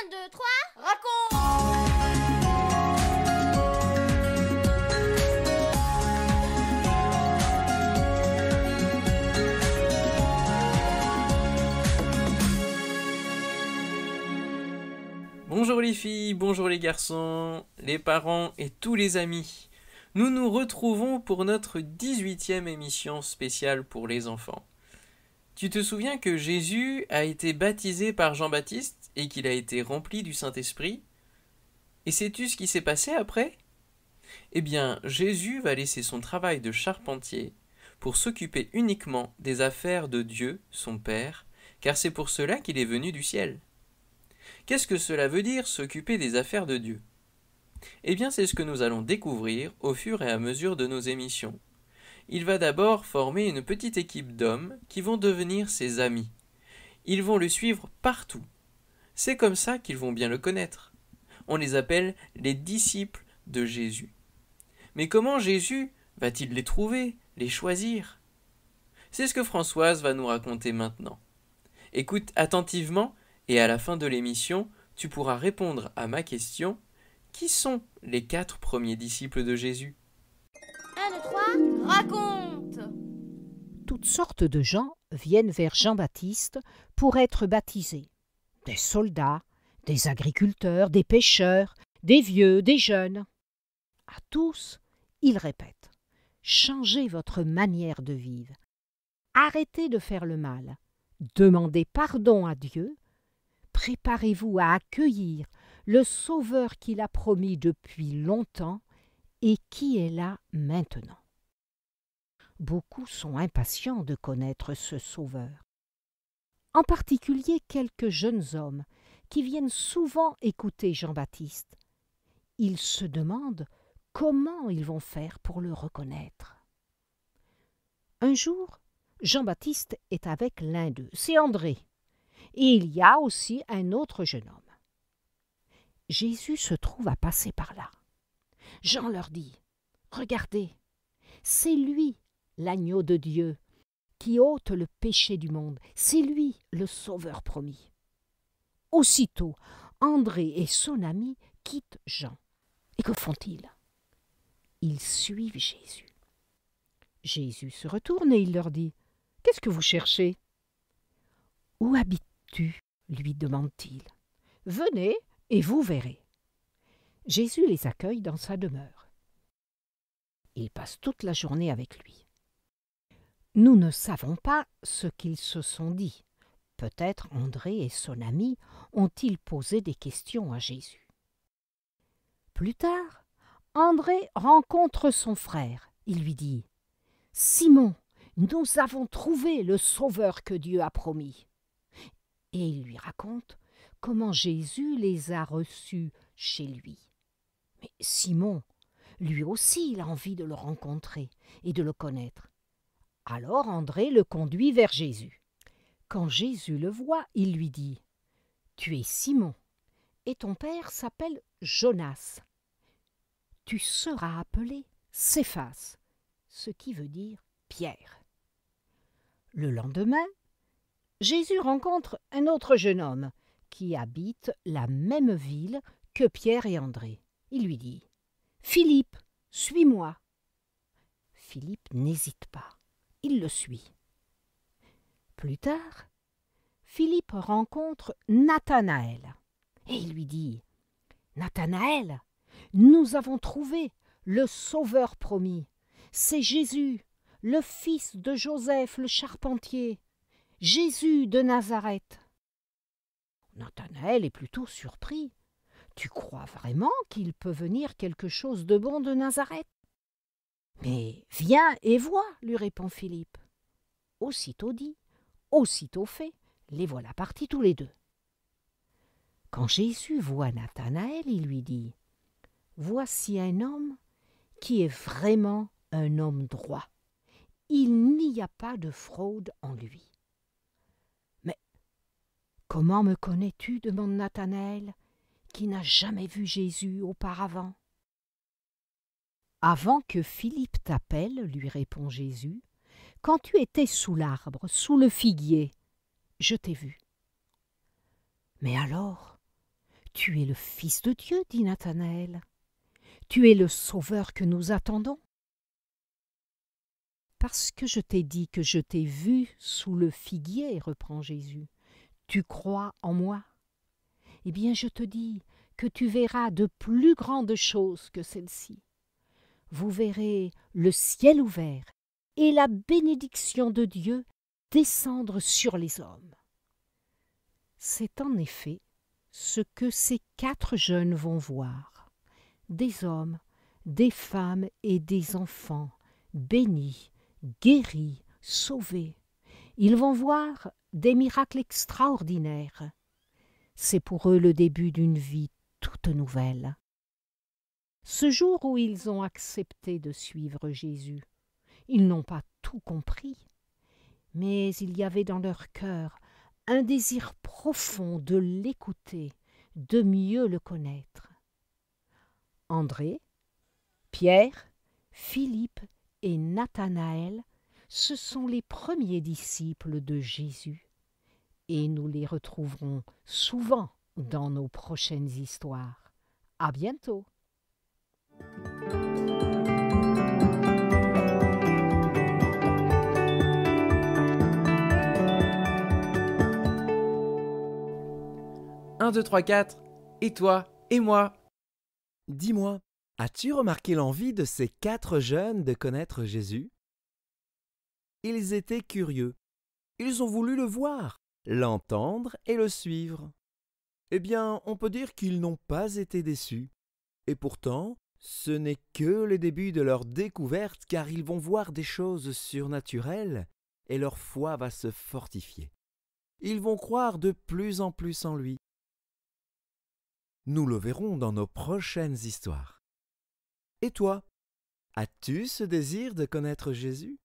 2, 3, raconte! Bonjour les filles, bonjour les garçons, les parents et tous les amis. Nous nous retrouvons pour notre 18e émission spéciale pour les enfants. Tu te souviens que Jésus a été baptisé par Jean-Baptiste et qu'il a été rempli du Saint-Esprit? Et sais-tu ce qui s'est passé après? Eh bien, Jésus va laisser son travail de charpentier pour s'occuper uniquement des affaires de Dieu, son Père, car c'est pour cela qu'il est venu du ciel. Qu'est-ce que cela veut dire, s'occuper des affaires de Dieu? Eh bien, c'est ce que nous allons découvrir au fur et à mesure de nos émissions. Il va d'abord former une petite équipe d'hommes qui vont devenir ses amis. Ils vont le suivre partout. C'est comme ça qu'ils vont bien le connaître. On les appelle les disciples de Jésus. Mais comment Jésus va-t-il les trouver, les choisir? C'est ce que Françoise va nous raconter maintenant. Écoute attentivement et à la fin de l'émission, tu pourras répondre à ma question. Qui sont les 4 premiers disciples de Jésus? 1, 2, 3, raconte! Toutes sortes de gens viennent vers Jean-Baptiste pour être baptisés. Des soldats, des agriculteurs, des pêcheurs, des vieux, des jeunes. À tous, il répète « Changez votre manière de vivre. Arrêtez de faire le mal. Demandez pardon à Dieu. Préparez-vous à accueillir le Sauveur qu'il a promis depuis longtemps et qui est là maintenant. » Beaucoup sont impatients de connaître ce Sauveur. En particulier quelques jeunes hommes qui viennent souvent écouter Jean-Baptiste. Ils se demandent comment ils vont faire pour le reconnaître. Un jour, Jean-Baptiste est avec l'un d'eux, c'est André, et il y a aussi un autre jeune homme. Jésus se trouve à passer par là. Jean leur dit « Regardez, c'est lui, l'agneau de Dieu, qui ôte le péché du monde. C'est lui, le Sauveur promis. » Aussitôt, André et son ami quittent Jean. Et que font-ils? Ils suivent Jésus. Jésus se retourne et il leur dit « Qu'est-ce que vous cherchez ?»« Où habites-tu » lui demande-t-il. « Venez et vous verrez. » Jésus les accueille dans sa demeure. Ils passent toute la journée avec lui. Nous ne savons pas ce qu'ils se sont dit. Peut-être André et son ami ont-ils posé des questions à Jésus. Plus tard, André rencontre son frère. Il lui dit « Simon, nous avons trouvé le Sauveur que Dieu a promis. » Et il lui raconte comment Jésus les a reçus chez lui. Mais Simon, lui aussi, il a envie de le rencontrer et de le connaître. Alors André le conduit vers Jésus. Quand Jésus le voit, il lui dit « Tu es Simon, et ton père s'appelle Jonas. Tu seras appelé Céphas, ce qui veut dire Pierre. » Le lendemain, Jésus rencontre un autre jeune homme qui habite la même ville que Pierre et André. Il lui dit « Philippe, suis-moi. » Philippe n'hésite pas. Il le suit. Plus tard, Philippe rencontre Nathanaël et il lui dit « Nathanaël, nous avons trouvé le Sauveur promis. C'est Jésus, le fils de Joseph le charpentier, Jésus de Nazareth. » Nathanaël est plutôt surpris. « Tu crois vraiment qu'il peut venir quelque chose de bon de Nazareth ?»« Mais viens et vois, lui répond Philippe. Aussitôt dit, aussitôt fait, les voilà partis tous les deux. Quand Jésus voit Nathanaël, il lui dit « Voici un homme qui est vraiment un homme droit. Il n'y a pas de fraude en lui. » « Mais comment me connais-tu » demande Nathanaël, qui n'a jamais vu Jésus auparavant. « Avant que Philippe t'appelle, lui répond Jésus, quand tu étais sous l'arbre, sous le figuier, je t'ai vu. » « Mais alors, Tu es le Fils de Dieu, dit Nathanaël. Tu es le Sauveur que nous attendons. Parce que je t'ai dit que je t'ai vu sous le figuier, reprend Jésus, tu crois en moi? Eh bien, je te dis que tu verras de plus grandes choses que celles-ci. Vous verrez le ciel ouvert et la bénédiction de Dieu descendre sur les hommes. C'est en effet ce que ces 4 jeunes vont voir. Des hommes, des femmes et des enfants, bénis, guéris, sauvés. Ils vont voir des miracles extraordinaires. C'est pour eux le début d'une vie toute nouvelle. Ce jour où ils ont accepté de suivre Jésus, ils n'ont pas tout compris, mais il y avait dans leur cœur un désir profond de l'écouter, de mieux le connaître. André, Pierre, Philippe et Nathanaël, ce sont les premiers disciples de Jésus, et nous les retrouverons souvent dans nos prochaines histoires. À bientôt! Un, 2, 3, 4, et toi, et moi. Dis-moi, as-tu remarqué l'envie de ces 4 jeunes de connaître Jésus? Ils étaient curieux. Ils ont voulu le voir, l'entendre et le suivre. Eh bien, on peut dire qu'ils n'ont pas été déçus. Et pourtant, ce n'est que le début de leur découverte, car ils vont voir des choses surnaturelles et leur foi va se fortifier. Ils vont croire de plus en plus en lui. Nous le verrons dans nos prochaines histoires. Et toi, as-tu ce désir de connaître Jésus?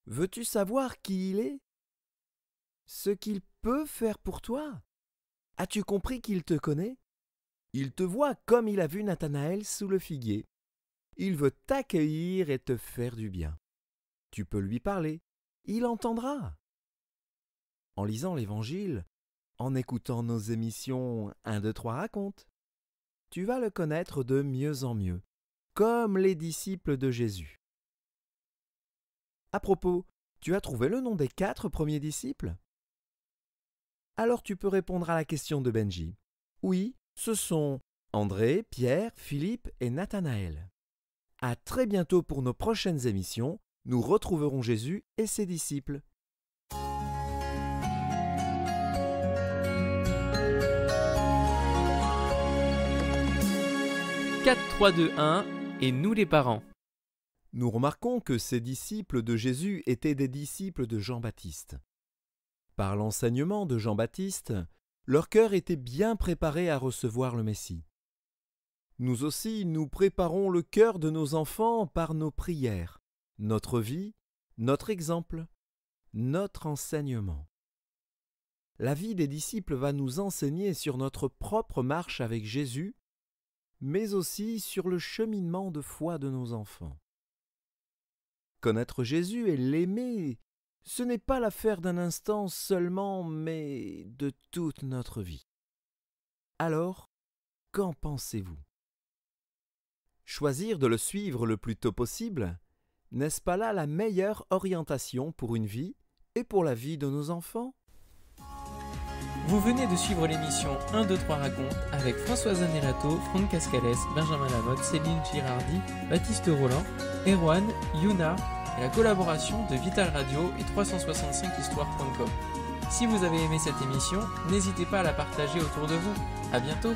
Veux-tu savoir qui il est? Ce qu'il peut faire pour toi? As-tu compris qu'il te connaît? Il te voit comme il a vu Nathanaël sous le figuier. Il veut t'accueillir et te faire du bien. Tu peux lui parler, il entendra. En lisant l'Évangile, en écoutant nos émissions 1, 2, 3 raconte, tu vas le connaître de mieux en mieux, comme les disciples de Jésus. À propos, tu as trouvé le nom des 4 premiers disciples? Alors tu peux répondre à la question de Benji. Oui, ce sont André, Pierre, Philippe et Nathanaël. À très bientôt pour nos prochaines émissions. Nous retrouverons Jésus et ses disciples. 4, 3, 2, 1, et nous les parents. Nous remarquons que ces disciples de Jésus étaient des disciples de Jean-Baptiste. Par l'enseignement de Jean-Baptiste, leur cœur était bien préparé à recevoir le Messie. Nous aussi, nous préparons le cœur de nos enfants par nos prières, notre vie, notre exemple, notre enseignement. La vie des disciples va nous enseigner sur notre propre marche avec Jésus, mais aussi sur le cheminement de foi de nos enfants. Connaître Jésus et l'aimer, ce n'est pas l'affaire d'un instant seulement, mais de toute notre vie. Alors, qu'en pensez-vous? Choisir de le suivre le plus tôt possible, n'est-ce pas là la meilleure orientation pour une vie et pour la vie de nos enfants? Vous venez de suivre l'émission 1, 2, 3 raconte avec Françoise Anelato, Franck Cascales, Benjamin Lamotte, Céline Girardi, Baptiste Roland, Erwan, Yuna et la collaboration de Vital Radio et 365histoire.com. Si vous avez aimé cette émission, n'hésitez pas à la partager autour de vous. À bientôt!